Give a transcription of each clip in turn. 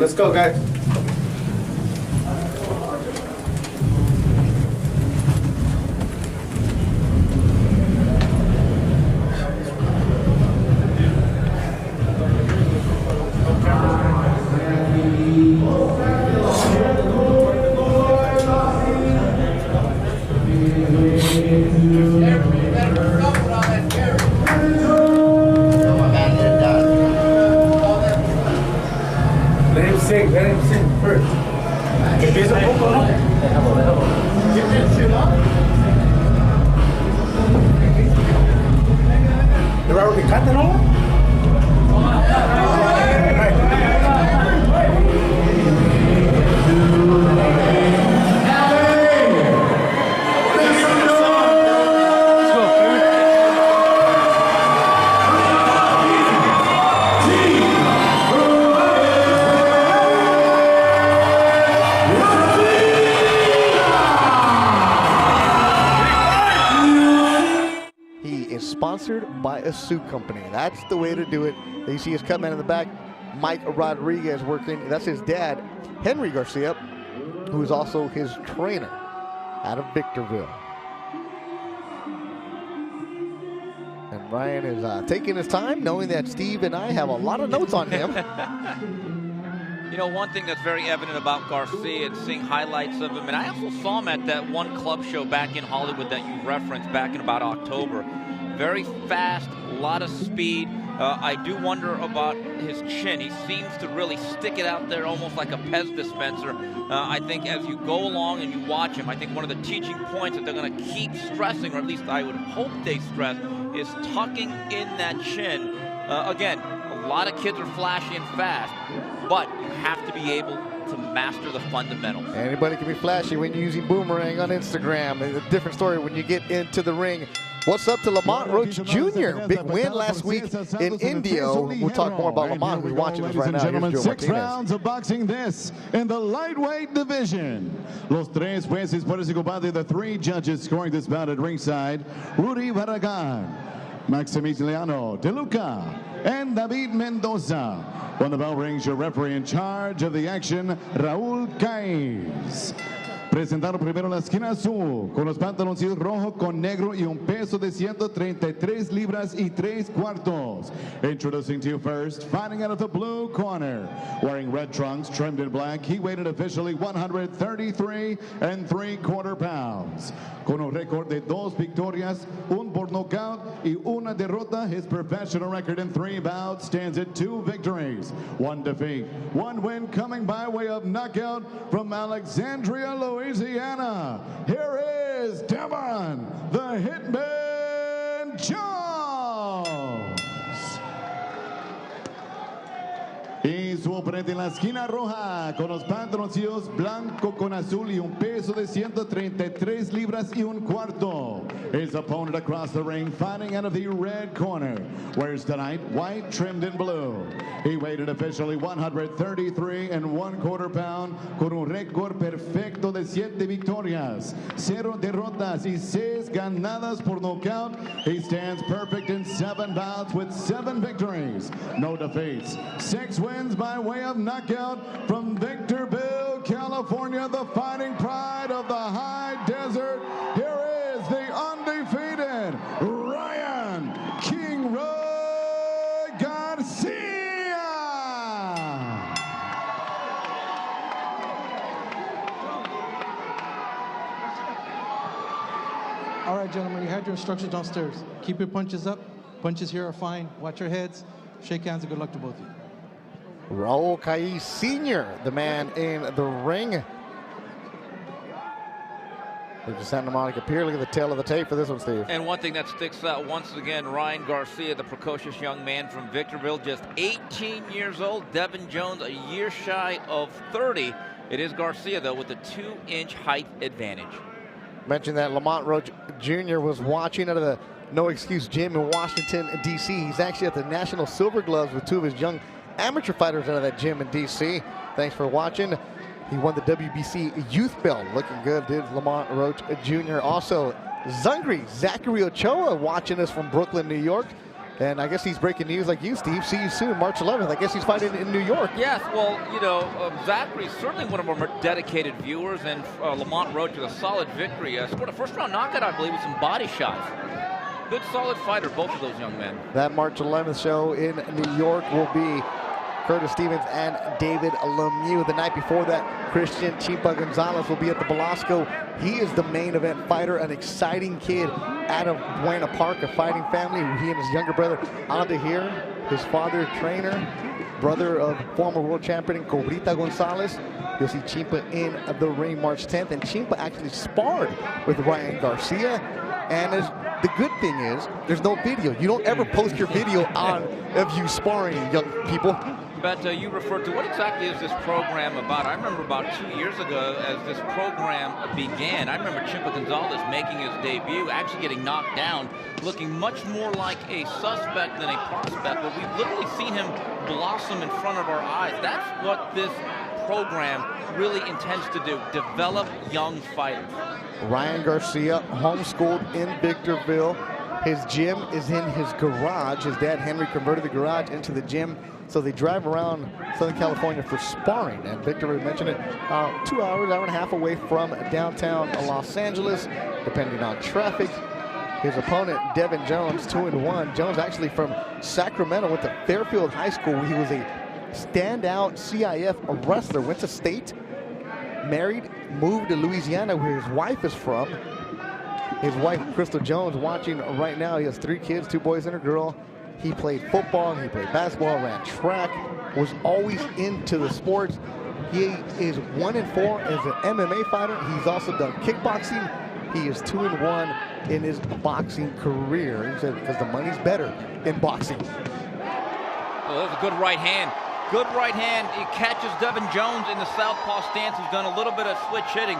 Let's go, guys. Let him sing first. Empieza un poco, ¿no? Déjalo. ¿Es raro que cante, no? Sponsored by a suit company. That's the way to do it. You see his cutman in the back, Mike Rodriguez working. That's his dad, Henry Garcia, who is also his trainer out of Victorville. And Ryan is taking his time, knowing that Steve and I have a lot of notes on him. You know, one thing that's very evident about Garcia and seeing highlights of him, and I also saw him at that one club show back in Hollywood that you referenced back in about October. Very fast, a lot of speed. I do wonder about his chin. He seems to really stick it out there almost like a Pez dispenser. I think as you go along and you watch him, I think one of the teaching points that they're going to keep stressing, or at least I would hope they stress, is tucking in that chin. Again, a lot of kids are flashy and fast, but you have to be able to master the fundamentals. Anybody can be flashy when you're using Boomerang on Instagram. It's a different story when you get into the ring. What's up to Lamont Roach Jr.? Big win last week in Indio. We'll talk more about Lamont, who's watching us right now. Gentlemen, 6 rounds of boxing this in the lightweight division. Los tres jueces por ese combate, the 3 judges scoring this bout at ringside: Rudy Barragan, Maximiliano De Luca, and David Mendoza. On the bell rings, your referee in charge of the action, Raúl Caiz. Presentaron primero la esquina azul con los pantaloncillos rojo con negro y un peso de 133 libras y 3 cuartos. Introducing to you first, fighting out of the blue corner, wearing red trunks trimmed in black, he weighed officially 133 3/4 pounds. Con un récord de 2 victorias, 1 por knockout y 1 derrota, his professional record in 3 bouts stands at 2 victories, 1 defeat, 1 win coming by way of knockout from Alexandria, Louisiana. Here is Devon, the Hitman Jones. Y su oponente en la esquina roja con los pantaloncillos blanco con azul y un peso de 133 libras y 1/4. His opponent across the ring, fighting out of the red corner, wears tonight white trimmed in blue. He weighed officially 133 1/4 pounds con un récord perfecto de 7 victorias, 0 derrotas y 6 ganadas por nocaut. He stands perfect in 7 bouts with 7 victories, no defeats, 6 wins by way of knockout from Victorville, California, the fighting pride of the high desert. Here is the undefeated Ryan King Roy Garcia. All right, gentlemen, you had your instructions downstairs. Keep your punches up. Punches here are fine. Watch your heads. Shake hands and good luck to both of you. Raúl Caiz Sr., the man in the ring. We're just Santa Monica Pier. Look at the tail of the tape for this one, Steve. And one thing that sticks out once again, Ryan Garcia, the precocious young man from Victorville, just 18 years old. Devon Jones, a year shy of 30. It is Garcia, though, with a 2-inch height advantage. Mentioned that Lamont Roach Jr. was watching out of the No Excuse Gym in Washington, D.C. He's actually at the National Silver Gloves with 2 of his young amateur fighters out of that gym in D.C. Thanks for watching. He won the WBC youth belt. Looking good, did Lamont Roach Jr. Also, Zachary Ochoa watching us from Brooklyn, New York. And I guess he's breaking news like you, Steve. See you soon, March 11th. I guess he's fighting in New York. Yes, well, you know, Zachary's certainly one of our more dedicated viewers, and Lamont Roach with a solid victory. Scored a first-round knockout, I believe, with some body shots. Good, solid fighter, both of those young men. That March 11th show in New York will be Curtis Stevens and David Lemieux. The night before that, Christian Chimpa Gonzalez will be at the Belasco. He is the main event fighter, an exciting kid out of Buena Park, a fighting family. He and his younger brother, Aldair, his father, trainer, brother of former world champion Cobrita Gonzalez. You'll see Chimpa in the ring March 10th, and Chimpa actually sparred with Ryan Garcia. And the good thing is, there's no video. You don't ever post your video on of you sparring, young people. But you referred to, what exactly is this program about? I remember about 2 years ago as this program began, I remember Chimpa Gonzalez making his debut, actually getting knocked down, looking much more like a suspect than a prospect, but we've literally seen him blossom in front of our eyes. That's what this program really intends to do, develop young fighters. Ryan Garcia, homeschooled in Victorville. His gym is in his garage. His dad, Henry, converted the garage into the gym. So they drive around Southern California for sparring. And Victor mentioned it, 2 hours, hour and a half away from downtown Los Angeles, depending on traffic. His opponent, Devon Jones, 2-1. Jones actually from Sacramento, went to Fairfield High School. He was a standout CIF wrestler, went to state, married, moved to Louisiana, where his wife is from. His wife, Crystal Jones, watching right now. He has 3 kids, 2 boys and a girl. He played football, he played basketball, ran track, was always into the sports. He is 1-4 as an MMA fighter. He's also done kickboxing. He is 2-1 in his boxing career. He said because the money's better in boxing. Oh, that's a good right hand. Good right hand. He catches Devon Jones in the southpaw stance, who's done a little bit of switch hitting.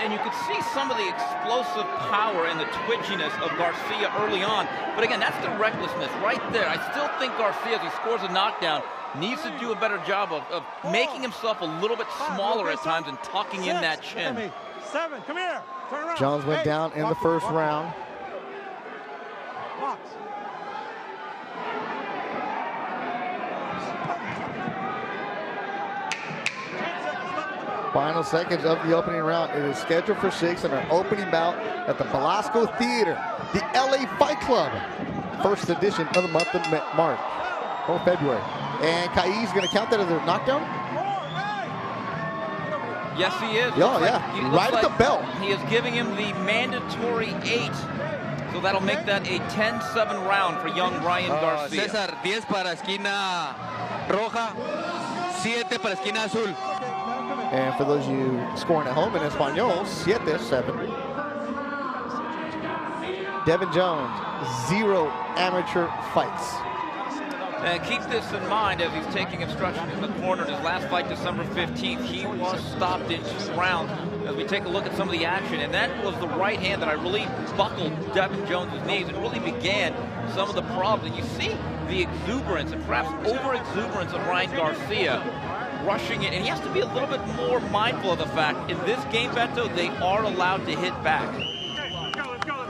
And you can see some of the explosive power and the twitchiness of Garcia early on. But again, that's the recklessness right there. I still think Garcia, as he scores a knockdown, needs to do a better job of making himself a little bit smaller at times and tucking in that chin. 7, come here. Turn around. Jones went down in the first round. Box. Final seconds of the opening round. It is scheduled for 6 in our opening bout at the Belasco Theater, the LA Fight Club. First edition of the month of March or February. And Kai's going to count that as a knockdown? Yes, he is. Oh, yeah. Right at the bell. He is giving him the mandatory 8. So that'll make that a 10-7 round for young Ryan Garcia. César, 10 para esquina roja, 7 para esquina azul. And for those of you scoring at home in Espanol, 7-7. Devon Jones, 0 amateur fights. And keep this in mind as he's taking instruction in the corner. In his last fight, December 15th, he was stopped in 2 rounds. As we take a look at some of the action, and that was the right hand that I really buckled Devon Jones' knees and really began some of the problems. And you see the exuberance and perhaps over-exuberance of Ryan Garcia rushing it, and he has to be a little bit more mindful of the fact in this game, Beto, they are allowed to hit back.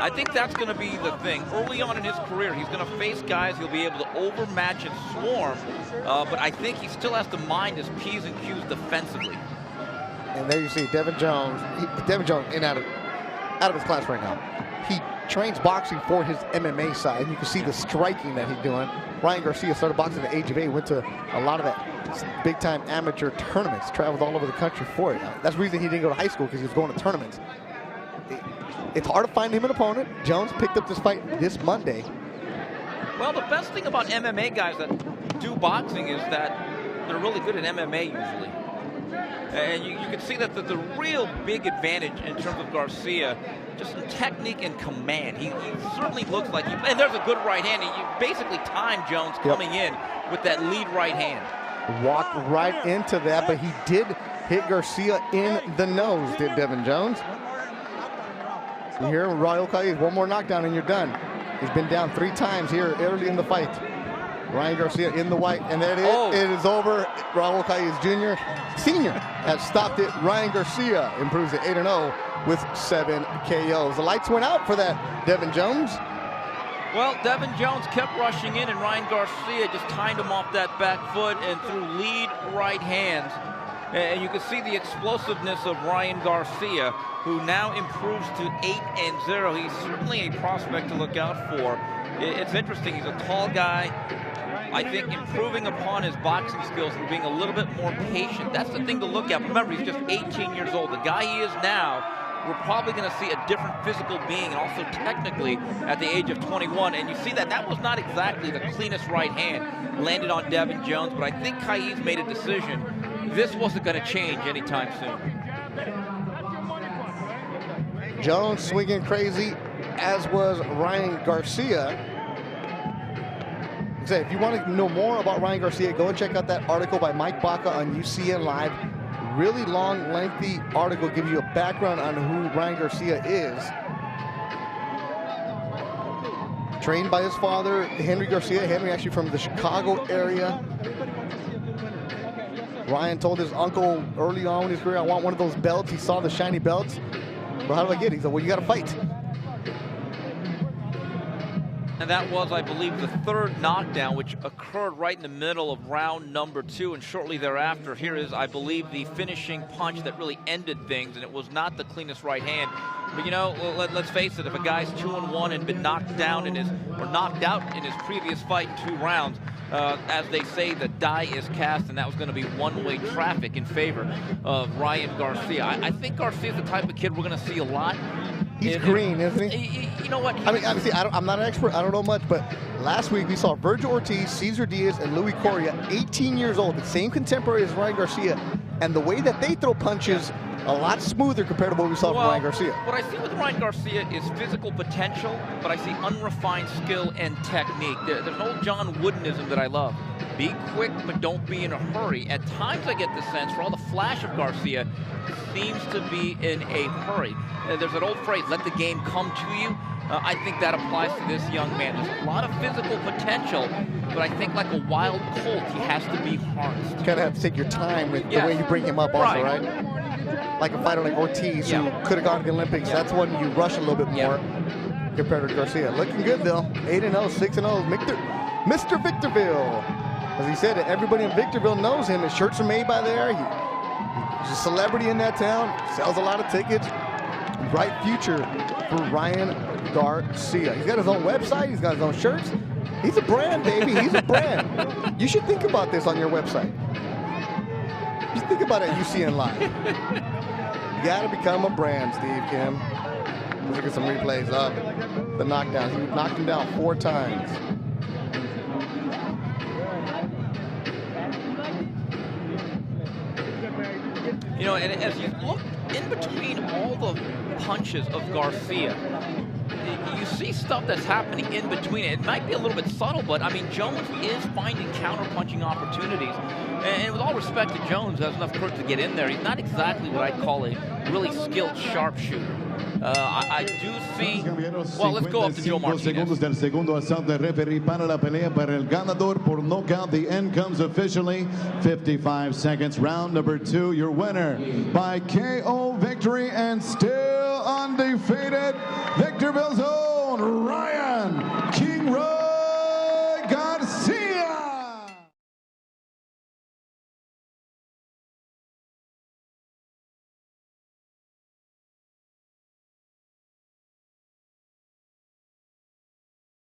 I think that's going to be the thing. Early on in his career, he's going to face guys he'll be able to overmatch and swarm, but I think he still has to mind his P's and Q's defensively. And there you see Devon Jones. Devon Jones in out of his class right now. He trains boxing for his MMA side, and you can see the striking that he's doing. Ryan Garcia started boxing at the age of 8, went to a lot of that big-time amateur tournaments, traveled all over the country for it. That's the reason he didn't go to high school, because he was going to tournaments. It's hard to find him an opponent. Jones picked up this fight this Monday. Well, the best thing about MMA guys that do boxing is that they're really good at MMA usually. And you can see that the real big advantage in terms of Garcia, just in technique and command. He certainly looks like, and there's a good right hand. You basically timed Jones coming in with that lead right hand. Walked right into that, but he did hit Garcia in the nose, did Devon Jones. You hear Raul Calles, one more knockdown and you're done. He's been down 3 times here early in the fight. Ryan Garcia in the white, and there it is. Oh. It is over. Raul Calles Jr., Sr. has stopped it. Ryan Garcia improves to 8-0 with 7 KOs. The lights went out for that, Devon Jones. Well, Devon Jones kept rushing in, and Ryan Garcia just timed him off that back foot and threw lead right hands. And you can see the explosiveness of Ryan Garcia, who now improves to 8-0. He's certainly a prospect to look out for. It's interesting. He's a tall guy. I think improving upon his boxing skills and being a little bit more patient. That's the thing to look at. Remember, he's just 18 years old. The guy he is now, we're probably going to see a different physical being, and also technically at the age of 21. And you see that was not exactly the cleanest right hand landed on Devon Jones, but I think Kai's made a decision. This wasn't going to change anytime soon. Jones swinging crazy, as was Ryan Garcia. If you want to know more about Ryan Garcia, go and check out that article by Mike Baca on UCN Live. Really long, lengthy article, gives you a background on who Ryan Garcia is. Trained by his father, Henry Garcia. Henry actually from the Chicago area. Ryan told his uncle early on in his career, I want one of those belts. He saw the shiny belts. Well, how do I get it? He said, well, you got to fight. And that was, I believe, the third knockdown, which occurred right in the middle of round number 2. And shortly thereafter, here is, I believe, the finishing punch that really ended things. And it was not the cleanest right hand. But, you know, let's face it, if a guy's 2-1 and been knocked down or knocked out in his previous fight in 2 rounds, as they say, the die is cast, and that was going to be one-way traffic in favor of Ryan Garcia. I think Garcia's the type of kid we're going to see a lot. He's green, isn't he? You know what? I mean, obviously, I'm not an expert. I don't know much, but last week we saw Virgil Ortiz, Cesar Diaz, and Louis Correa, 18 years old, the same contemporary as Ryan Garcia, and the way that they throw punches, a lot smoother compared to what we saw from Ryan Garcia. What I see with Ryan Garcia is physical potential, but I see unrefined skill and technique. There's an old John Woodenism that I love. Be quick, but don't be in a hurry. At times I get the sense, for all the flash of Garcia, seems to be in a hurry. There's an old phrase, let the game come to you. I think that applies to this young man. There's a lot of physical potential, but I think like a wild colt, he has to be harnessed. You kind of have to take your time with the way you bring him up also, right? Like a fighter like Ortiz, who could have gone to the Olympics. That's when you rush a little bit more compared to Garcia. Looking good, though. 8-0, 6-0. Mr. Victorville. As he said, everybody in Victorville knows him. His shirts are made by there. He's a celebrity in that town. Sells a lot of tickets. Bright future for Ryan Garcia. He's got his own website. He's got his own shirts. He's a brand, baby. He's a brand. You should think about this on your website. Just think about it at UCN Live. You got to become a brand, Steve Kim. Let's look at some replays of the knockdown. He knocked him down 4 times. You know, and as you look in between all the punches of Garcia, you see stuff that's happening in between. It might be a little bit subtle, but I mean, Jones is finding counter-punching opportunities. And with all respect to Jones, has enough courage to get in there. He's not exactly what I'd call a really skilled sharpshooter. I do see. Well, let's go up to Joe Martinez. Segundos del segundo asalto de referee para la pelea para el ganador por knockout. The end comes officially. 55 seconds. Round number 2. Your winner by KO victory and